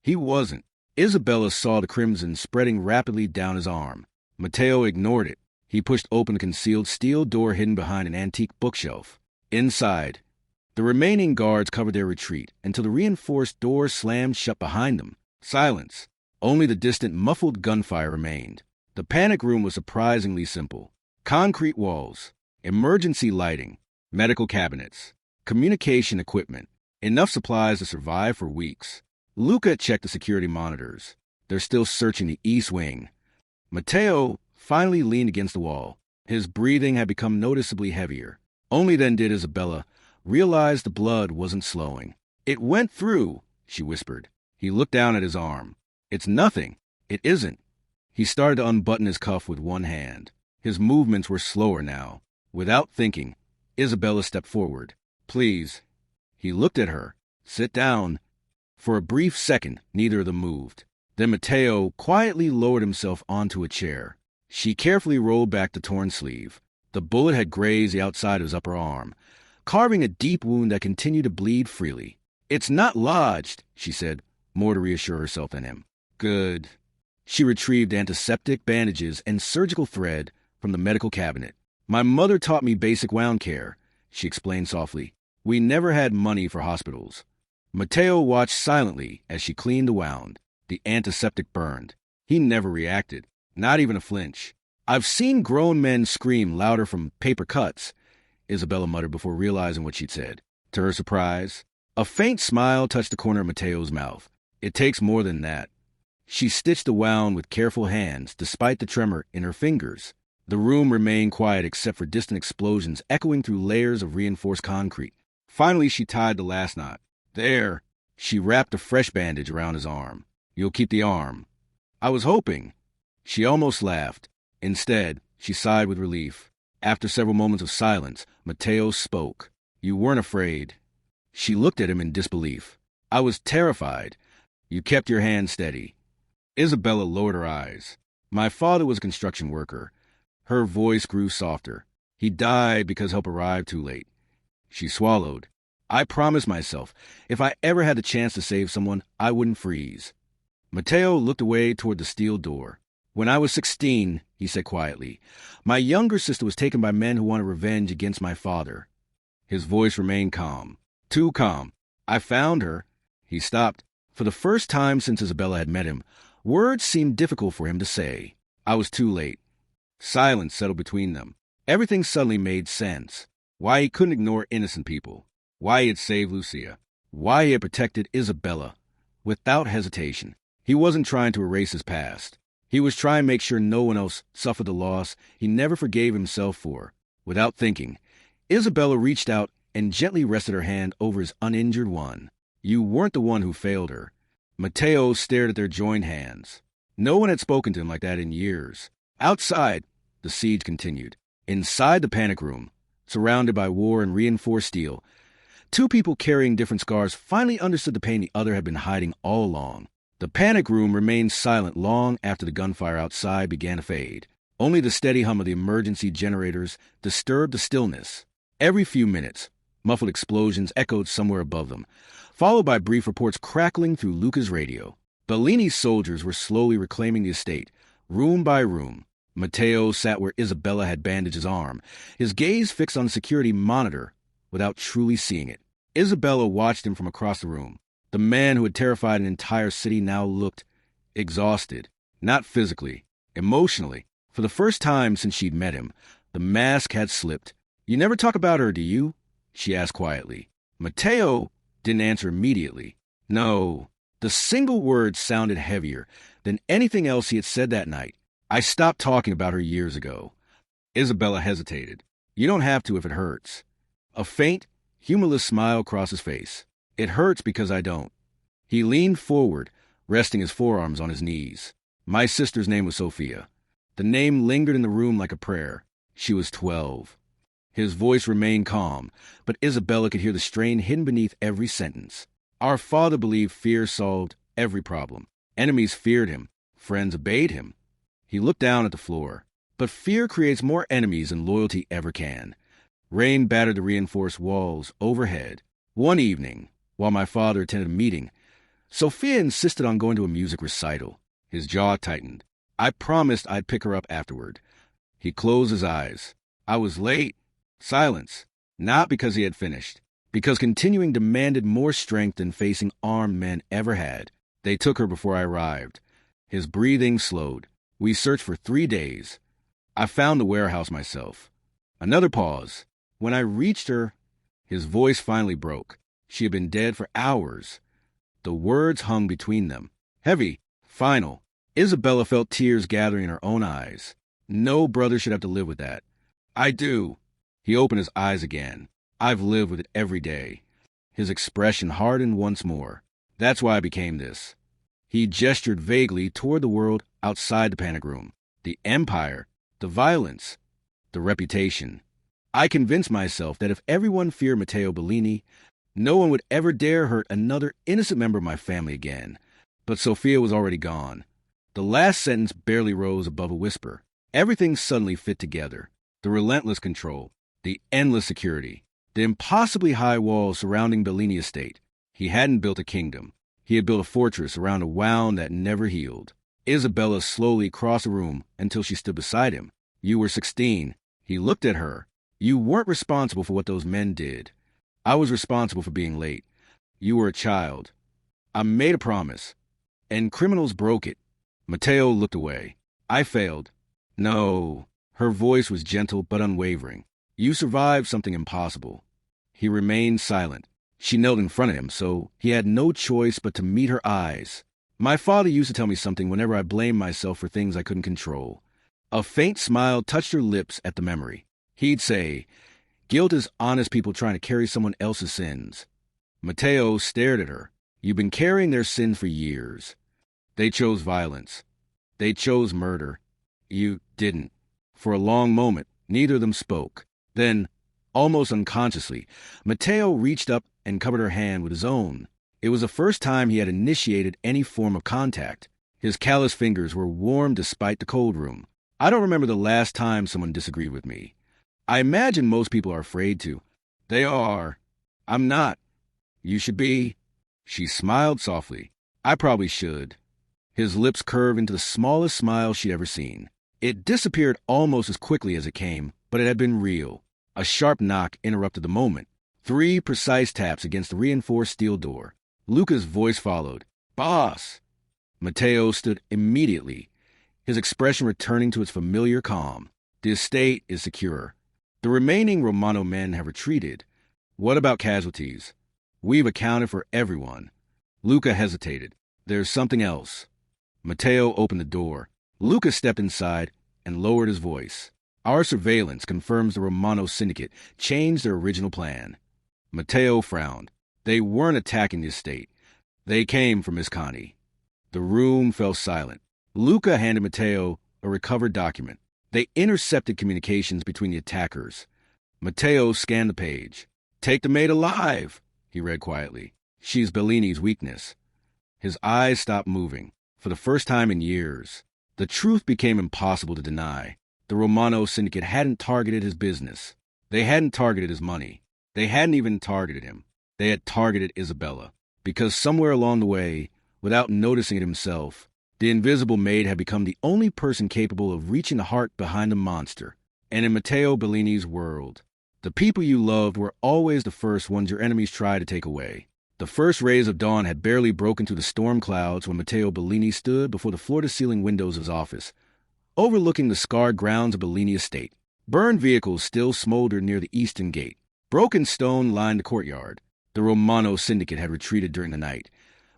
S1: He wasn't. Isabella saw the crimson spreading rapidly down his arm. Mateo ignored it. He pushed open a concealed steel door hidden behind an antique bookshelf. Inside, the remaining guards covered their retreat until the reinforced door slammed shut behind them. Silence. Only the distant, muffled gunfire remained. The panic room was surprisingly simple. Concrete walls, emergency lighting, medical cabinets, communication equipment, enough supplies to survive for weeks. Luca checked the security monitors. They're still searching the east wing. Matteo finally leaned against the wall. His breathing had become noticeably heavier. Only then did Isabella realize the blood wasn't slowing. "It went through," she whispered. He looked down at his arm. "It's nothing." "It isn't." He started to unbutton his cuff with one hand. His movements were slower now. Without thinking, Isabella stepped forward. "Please." He looked at her. "Sit down." For a brief second, neither of them moved. Then Matteo quietly lowered himself onto a chair. She carefully rolled back the torn sleeve. The bullet had grazed the outside of his upper arm, carving a deep wound that continued to bleed freely. "It's not lodged," she said, more to reassure herself than him. "Good." She retrieved antiseptic bandages and surgical thread from the medical cabinet. "My mother taught me basic wound care," she explained softly. "We never had money for hospitals." Matteo watched silently as she cleaned the wound. The antiseptic burned. He never reacted, not even a flinch. "I've seen grown men scream louder from paper cuts," Isabella muttered before realizing what she'd said. To her surprise, a faint smile touched the corner of Matteo's mouth. "It takes more than that." She stitched the wound with careful hands, despite the tremor in her fingers. The room remained quiet except for distant explosions echoing through layers of reinforced concrete. Finally, she tied the last knot. "There." She wrapped a fresh bandage around his arm. "You'll keep the arm." "I was hoping." She almost laughed. Instead, she sighed with relief. After several moments of silence, Matteo spoke. "You weren't afraid." She looked at him in disbelief. "I was terrified." "You kept your hand steady." Isabella lowered her eyes. "My father was a construction worker." Her voice grew softer. "He died because help arrived too late." She swallowed. "I promised myself, if I ever had the chance to save someone, I wouldn't freeze." Matteo looked away toward the steel door. "When I was 16, he said quietly, my younger sister was taken by men who wanted revenge against my father." His voice remained calm. Too calm. "I found her." He stopped. For the first time since Isabella had met him, words seemed difficult for him to say. "I was too late." Silence settled between them. Everything suddenly made sense. Why he couldn't ignore innocent people. Why he had saved Lucia. Why he had protected Isabella. Without hesitation. He wasn't trying to erase his past. He was trying to make sure no one else suffered the loss he never forgave himself for. Without thinking, Isabella reached out and gently rested her hand over his uninjured one. "You weren't the one who failed her." Matteo stared at their joined hands. No one had spoken to him like that in years. Outside, the siege continued. Inside the panic room, surrounded by war and reinforced steel, two people carrying different scars finally understood the pain the other had been hiding all along. The panic room remained silent long after the gunfire outside began to fade. Only the steady hum of the emergency generators disturbed the stillness. Every few minutes, muffled explosions echoed somewhere above them, followed by brief reports crackling through Luca's radio. Bellini's soldiers were slowly reclaiming the estate, room by room. Matteo sat where Isabella had bandaged his arm, his gaze fixed on the security monitor without truly seeing it. Isabella watched him from across the room. The man who had terrified an entire city now looked exhausted, not physically, emotionally. For the first time since she'd met him, the mask had slipped. "You never talk about her, do you?" she asked quietly. Matteo didn't answer immediately. No. The single word sounded heavier than anything else he had said that night. "I stopped talking about her years ago." Isabella hesitated. "You don't have to if it hurts." A faint, humorless smile crossed his face. "It hurts because I don't." He leaned forward, resting his forearms on his knees. "My sister's name was Sophia." The name lingered in the room like a prayer. She was 12. His voice remained calm, but Isabella could hear the strain hidden beneath every sentence. "Our father believed fear solved every problem. Enemies feared him. Friends obeyed him." He looked down at the floor. "But fear creates more enemies than loyalty ever can." Rain battered the reinforced walls overhead. One evening, while my father attended a meeting, Sophia insisted on going to a music recital. His jaw tightened. "I promised I'd pick her up afterward." He closed his eyes. "I was late." Silence. Not because he had finished. Because continuing demanded more strength than facing armed men ever had. They took her before I arrived. His breathing slowed. We searched for 3 days. I found the warehouse myself. Another pause. When I reached her, his voice finally broke. She had been dead for hours. The words hung between them. Heavy, final. Isabella felt tears gathering in her own eyes. No brother should have to live with that. I do. He opened his eyes again. I've lived with it every day. His expression hardened once more. That's why I became this. He gestured vaguely toward the world outside the panic room. The empire, the violence, the reputation. I convinced myself that if everyone feared Matteo Bellini, no one would ever dare hurt another innocent member of my family again. But Sophia was already gone. The last sentence barely rose above a whisper. Everything suddenly fit together. The relentless control, the endless security, the impossibly high walls surrounding Bellini estate. He hadn't built a kingdom. He had built a fortress around a wound that never healed. Isabella slowly crossed the room until she stood beside him. You were 16. He looked at her. You weren't responsible for what those men did. I was responsible for being late. You were a child. I made a promise, and criminals broke it. Matteo looked away. I failed. No. Her voice was gentle but unwavering. You survived something impossible. He remained silent. She knelt in front of him, so he had no choice but to meet her eyes. My father used to tell me something whenever I blamed myself for things I couldn't control. A faint smile touched her lips at the memory. He'd say, guilt is honest people trying to carry someone else's sins. Matteo stared at her. You've been carrying their sins for years. They chose violence. They chose murder. You didn't. For a long moment, neither of them spoke. Then, almost unconsciously, Matteo reached up and covered her hand with his own. It was the first time he had initiated any form of contact. His callous fingers were warm despite the cold room. I don't remember the last time someone disagreed with me. I imagine most people are afraid to. They are. I'm not. You should be. She smiled softly. I probably should. His lips curved into the smallest smile she'd ever seen. It disappeared almost as quickly as it came, but it had been real. A sharp knock interrupted the moment. 3 precise taps against the reinforced steel door. Luca's voice followed. Boss! Matteo stood immediately, his expression returning to its familiar calm. The estate is secure. The remaining Romano men have retreated. What about casualties? We've accounted for everyone. Luca hesitated. There's something else. Matteo opened the door. Luca stepped inside and lowered his voice. Our surveillance confirms the Romano syndicate changed their original plan. Matteo frowned. They weren't attacking the estate. They came for Miss Connie. The room fell silent. Luca handed Matteo a recovered document. They intercepted communications between the attackers. Matteo scanned the page. Take the maid alive, he read quietly. She's Bellini's weakness. His eyes stopped moving. For the first time in years, the truth became impossible to deny. The Romano syndicate hadn't targeted his business. They hadn't targeted his money. They hadn't even targeted him. They had targeted Isabella. Because somewhere along the way, without noticing it himself, the invisible maid had become the only person capable of reaching the heart behind the monster. And in Matteo Bellini's world, the people you loved were always the first ones your enemies tried to take away. The first rays of dawn had barely broken through the storm clouds when Matteo Bellini stood before the floor-to-ceiling windows of his office, overlooking the scarred grounds of Bellini estate. Burned vehicles still smoldered near the eastern gate. Broken stone lined the courtyard. The Romano syndicate had retreated during the night,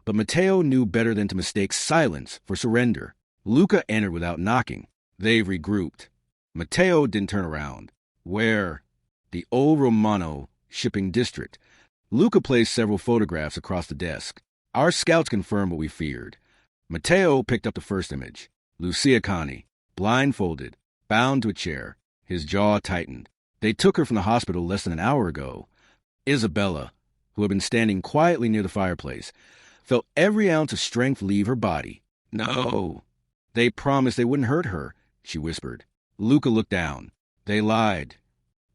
S1: but Matteo knew better than to mistake silence for surrender. Luca entered without knocking. They regrouped. Matteo didn't turn around. Where? The old Romano shipping district. Luca placed several photographs across the desk. Our scouts confirmed what we feared. Matteo picked up the first image. Lucia Connie, blindfolded, bound to a chair. His jaw tightened. They took her from the hospital less than an hour ago. Isabella, who had been standing quietly near the fireplace, felt every ounce of strength leave her body. No. They promised they wouldn't hurt her, she whispered. Luca looked down. They lied.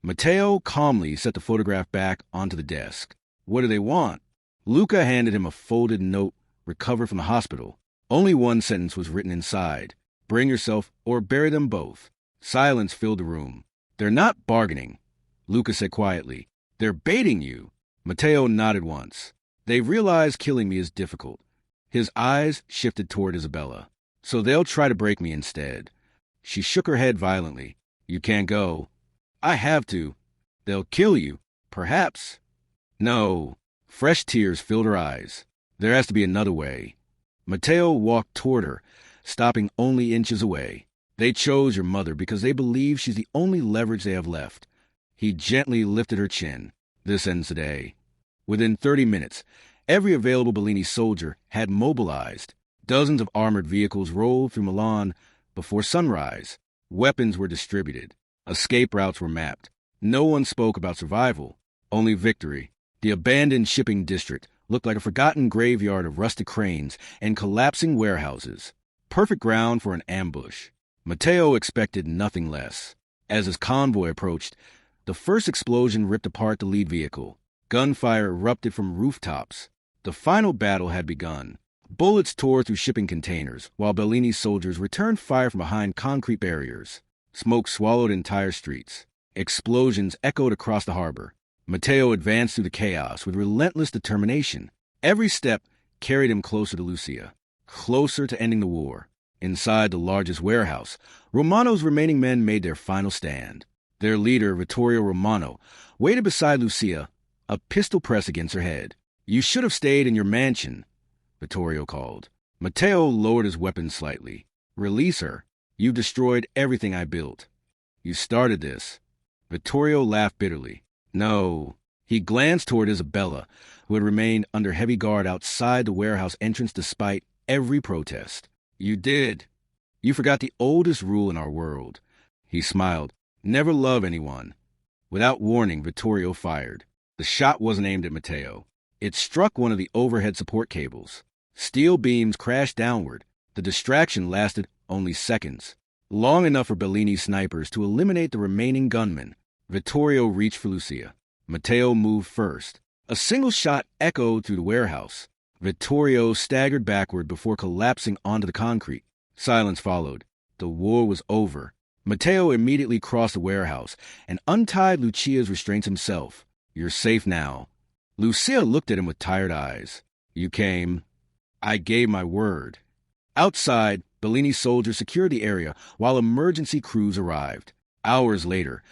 S1: Matteo calmly set the photograph back onto the desk. What do they want? Luca handed him a folded note recovered from the hospital. Only one sentence was written inside. Bring yourself or bury them both. Silence filled the room. They're not bargaining, Luca said quietly. They're baiting you. Matteo nodded once. They've realized killing me is difficult. His eyes shifted toward Isabella. So they'll try to break me instead. She shook her head violently. You can't go. I have to. They'll kill you. Perhaps. No. Fresh tears filled her eyes. There has to be another way. Mateo walked toward her, stopping only inches away. They chose your mother because they believe she's the only leverage they have left. He gently lifted her chin. This ends today. Within 30 minutes, every available Bellini soldier had mobilized. Dozens of armored vehicles rolled through Milan before sunrise. Weapons were distributed. Escape routes were mapped. No one spoke about survival, only victory. The abandoned shipping district looked like a forgotten graveyard of rusted cranes and collapsing warehouses. Perfect ground for an ambush. Mateo expected nothing less. As his convoy approached, the first explosion ripped apart the lead vehicle. Gunfire erupted from rooftops. The final battle had begun. Bullets tore through shipping containers, while Bellini's soldiers returned fire from behind concrete barriers. Smoke swallowed entire streets. Explosions echoed across the harbor. Mateo advanced through the chaos with relentless determination. Every step carried him closer to Lucia, closer to ending the war. Inside the largest warehouse, Romano's remaining men made their final stand. Their leader, Vittorio Romano, waited beside Lucia, a pistol pressed against her head. You should have stayed in your mansion, Vittorio called. Mateo lowered his weapon slightly. Release her. You've destroyed everything I built. You started this. Vittorio laughed bitterly. No. He glanced toward Isabella, who had remained under heavy guard outside the warehouse entrance despite every protest. You did. You forgot the oldest rule in our world. He smiled. Never love anyone. Without warning, Vittorio fired. The shot wasn't aimed at Mateo. It struck one of the overhead support cables. Steel beams crashed downward. The distraction lasted only seconds, long enough for Bellini's snipers to eliminate the remaining gunmen. Vittorio reached for Lucia. Mateo moved first. A single shot echoed through the warehouse. Vittorio staggered backward before collapsing onto the concrete. Silence followed. The war was over. Mateo immediately crossed the warehouse and untied Lucia's restraints himself. You're safe now. Lucia looked at him with tired eyes. You came. I gave my word. Outside, Bellini's soldiers secured the area while emergency crews arrived. Hours later,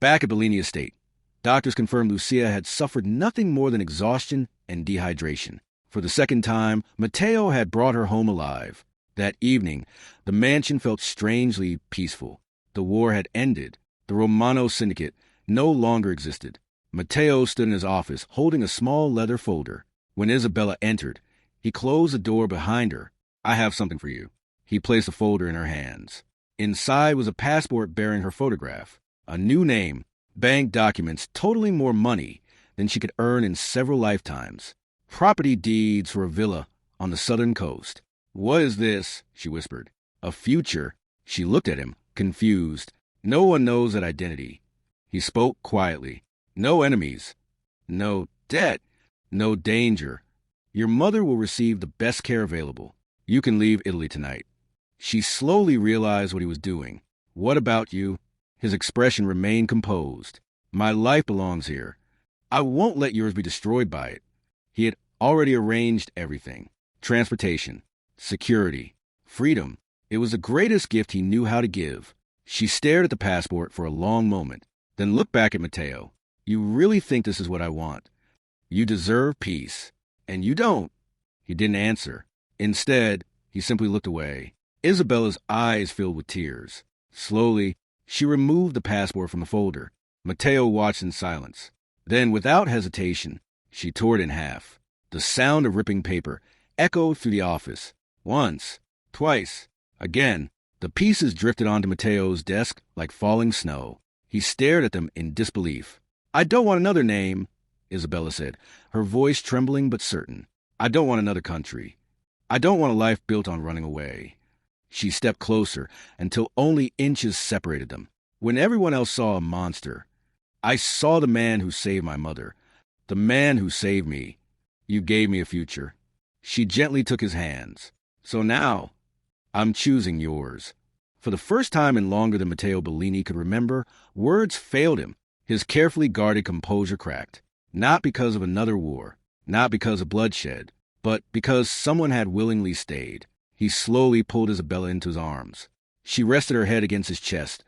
S1: back at Bellini Estate, doctors confirmed Lucia had suffered nothing more than exhaustion and dehydration. For the second time, Mateo had brought her home alive. That evening, the mansion felt strangely peaceful. The war had ended. The Romano syndicate no longer existed. Mateo stood in his office, holding a small leather folder. When Isabella entered, he closed the door behind her. I have something for you. He placed the folder in her hands. Inside was a passport bearing her photograph, a new name, bank documents totaling more money than she could earn in several lifetimes, property deeds for a villa on the southern coast. What is this? She whispered. A future. She looked at him, confused. No one knows that identity. He spoke quietly. No enemies. No debt. No danger. Your mother will receive the best care available. You can leave Italy tonight. She slowly realized what he was doing. What about you? His expression remained composed. My life belongs here. I won't let yours be destroyed by it. He had already arranged everything. Transportation, security, freedom. It was the greatest gift he knew how to give. She stared at the passport for a long moment, then looked back at Mateo. You really think this is what I want? You deserve peace. And you don't. He didn't answer. Instead, he simply looked away. Isabella's eyes filled with tears. Slowly, she removed the passport from the folder. Mateo watched in silence. Then, without hesitation, she tore it in half. The sound of ripping paper echoed through the office. Once, twice, again. The pieces drifted onto Mateo's desk like falling snow. He stared at them in disbelief. I don't want another name, Isabella said, her voice trembling but certain. I don't want another country. I don't want a life built on running away. She stepped closer until only inches separated them. When everyone else saw a monster, I saw the man who saved my mother, the man who saved me. You gave me a future. She gently took his hands. So now, I'm choosing yours. For the first time in longer than Matteo Bellini could remember, words failed him. His carefully guarded composure cracked. Not because of another war, not because of bloodshed, but because someone had willingly stayed. He slowly pulled Isabella into his arms. She rested her head against his chest,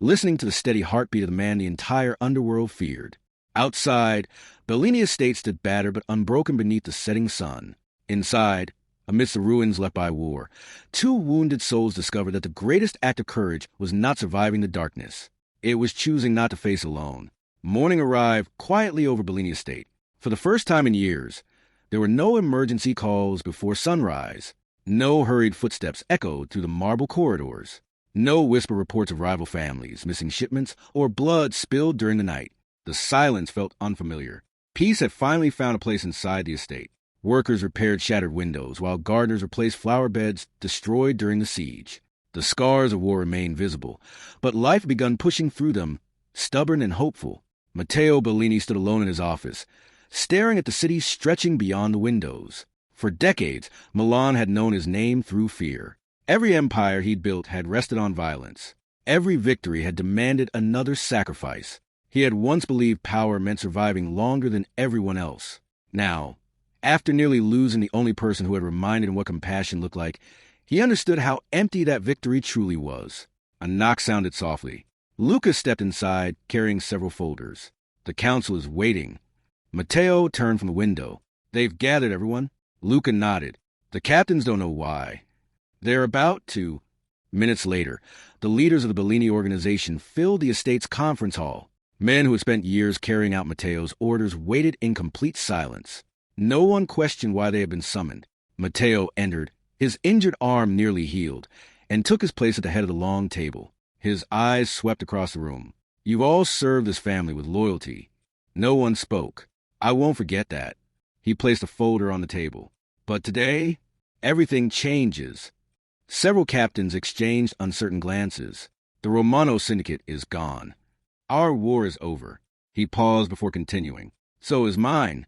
S1: listening to the steady heartbeat of the man the entire underworld feared. Outside, Bellini Estate stood battered but unbroken beneath the setting sun. Inside, amidst the ruins left by war, two wounded souls discovered that the greatest act of courage was not surviving the darkness. It was choosing not to face alone. Morning arrived quietly over Bellini Estate. For the first time in years, there were no emergency calls before sunrise. No hurried footsteps echoed through the marble corridors. No whisper reports of rival families, missing shipments, or blood spilled during the night. The silence felt unfamiliar. Peace had finally found a place inside the estate. Workers repaired shattered windows, while gardeners replaced flower beds destroyed during the siege. The scars of war remained visible, but life had begun pushing through them, stubborn and hopeful. Matteo Bellini stood alone in his office, staring at the city stretching beyond the windows. For decades, Milan had known his name through fear. Every empire he'd built had rested on violence. Every victory had demanded another sacrifice. He had once believed power meant surviving longer than everyone else. Now, after nearly losing the only person who had reminded him what compassion looked like, he understood how empty that victory truly was. A knock sounded softly. Luca stepped inside, carrying several folders. The council is waiting. Matteo turned from the window. They've gathered, everyone. Luca nodded. The captains don't know why. They're about to. Minutes later, the leaders of the Bellini organization filled the estate's conference hall. Men who had spent years carrying out Matteo's orders waited in complete silence. No one questioned why they had been summoned. Matteo entered, his injured arm nearly healed, and took his place at the head of the long table. His eyes swept across the room. You've all served this family with loyalty. No one spoke. I won't forget that. He placed a folder on the table. But today, everything changes. Several captains exchanged uncertain glances. The Romano syndicate is gone. Our war is over. He paused before continuing. So is mine.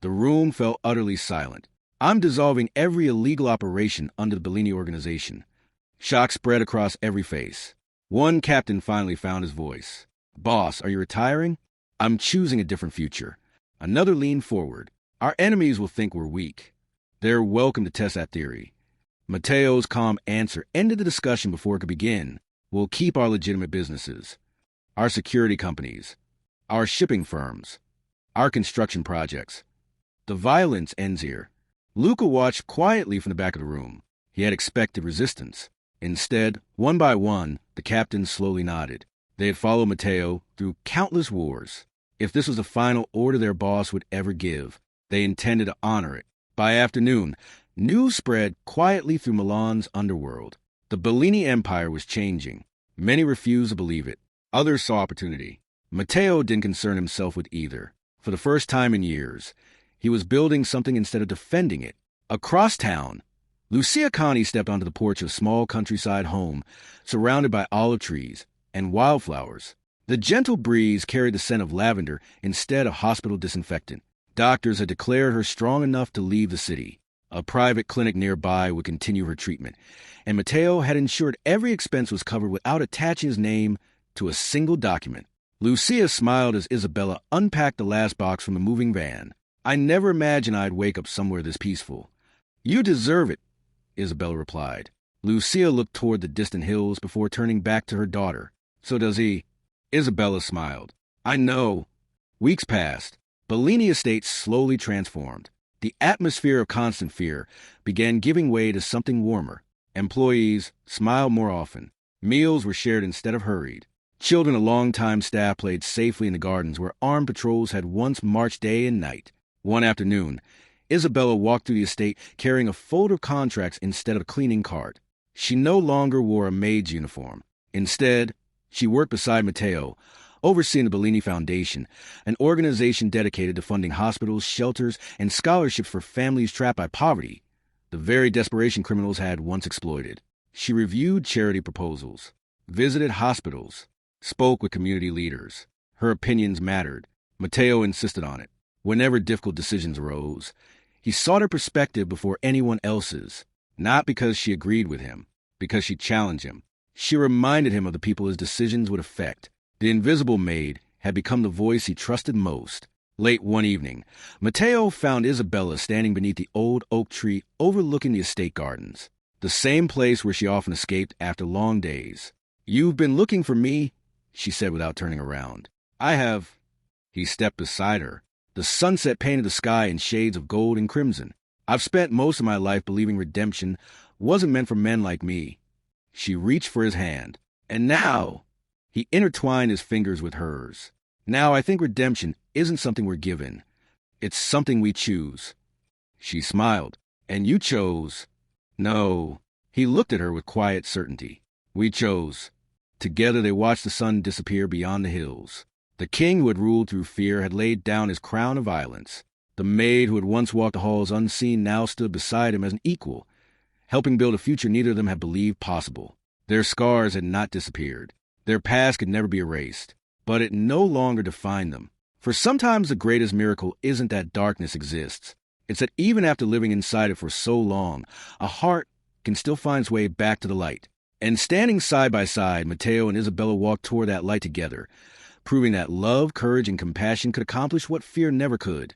S1: The room fell utterly silent. I'm dissolving every illegal operation under the Bellini organization. Shock spread across every face. One captain finally found his voice. Boss, are you retiring? I'm choosing a different future. Another leaned forward. Our enemies will think we're weak. They're welcome to test that theory. Matteo's calm answer ended the discussion before it could begin. We'll keep our legitimate businesses. Our security companies. Our shipping firms. Our construction projects. The violence ends here. Luca watched quietly from the back of the room. He had expected resistance. Instead, one by one, the captains slowly nodded. They had followed Matteo through countless wars. If this was the final order their boss would ever give, they intended to honor it. By afternoon, news spread quietly through Milan's underworld. The Bellini Empire was changing. Many refused to believe it. Others saw opportunity. Matteo didn't concern himself with either. For the first time in years, he was building something instead of defending it. Across town, Lucia Conti stepped onto the porch of a small countryside home, surrounded by olive trees and wildflowers. The gentle breeze carried the scent of lavender instead of hospital disinfectant. Doctors had declared her strong enough to leave the city. A private clinic nearby would continue her treatment, and Matteo had ensured every expense was covered without attaching his name to a single document. Lucia smiled as Isabella unpacked the last box from the moving van. I never imagined I'd wake up somewhere this peaceful. You deserve it, Isabella replied. Lucia looked toward the distant hills before turning back to her daughter. So does he. Isabella smiled. I know. Weeks passed. Bellini Estate slowly transformed. The atmosphere of constant fear began giving way to something warmer. Employees smiled more often. Meals were shared instead of hurried. Children and longtime staff played safely in the gardens where armed patrols had once marched day and night. One afternoon, Isabella walked through the estate carrying a folder of contracts instead of a cleaning cart. She no longer wore a maid's uniform. Instead, she worked beside Matteo, overseeing the Bellini Foundation, an organization dedicated to funding hospitals, shelters, and scholarships for families trapped by poverty, the very desperation criminals had once exploited. She reviewed charity proposals, visited hospitals, spoke with community leaders. Her opinions mattered. Matteo insisted on it. Whenever difficult decisions arose, he sought her perspective before anyone else's, not because she agreed with him, because she challenged him. She reminded him of the people his decisions would affect. The invisible Maid had become the voice he trusted most. Late one evening, Matteo found Isabella standing beneath the old oak tree overlooking the estate gardens, the same place where she often escaped after long days. "You've been looking for me," she said without turning around. "I have." He stepped beside her. The sunset painted the sky in shades of gold and crimson. "I've spent most of my life believing redemption wasn't meant for men like me." She reached for his hand. "And now," he intertwined his fingers with hers, "now I think redemption isn't something we're given. It's something we choose." She smiled. "And you chose." "No." He looked at her with quiet certainty. "We chose." Together they watched the sun disappear beyond the hills. The king who had ruled through fear had laid down his crown of violence. The maid who had once walked the halls unseen now stood beside him as an equal, helping build a future neither of them had believed possible. Their scars had not disappeared. Their past could never be erased. But it no longer defined them. For sometimes the greatest miracle isn't that darkness exists. It's that even after living inside it for so long, a heart can still find its way back to the light. And standing side by side, Matteo and Isabella walked toward that light together, proving that love, courage, and compassion could accomplish what fear never could.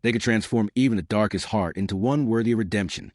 S1: They could transform even the darkest heart into one worthy of redemption.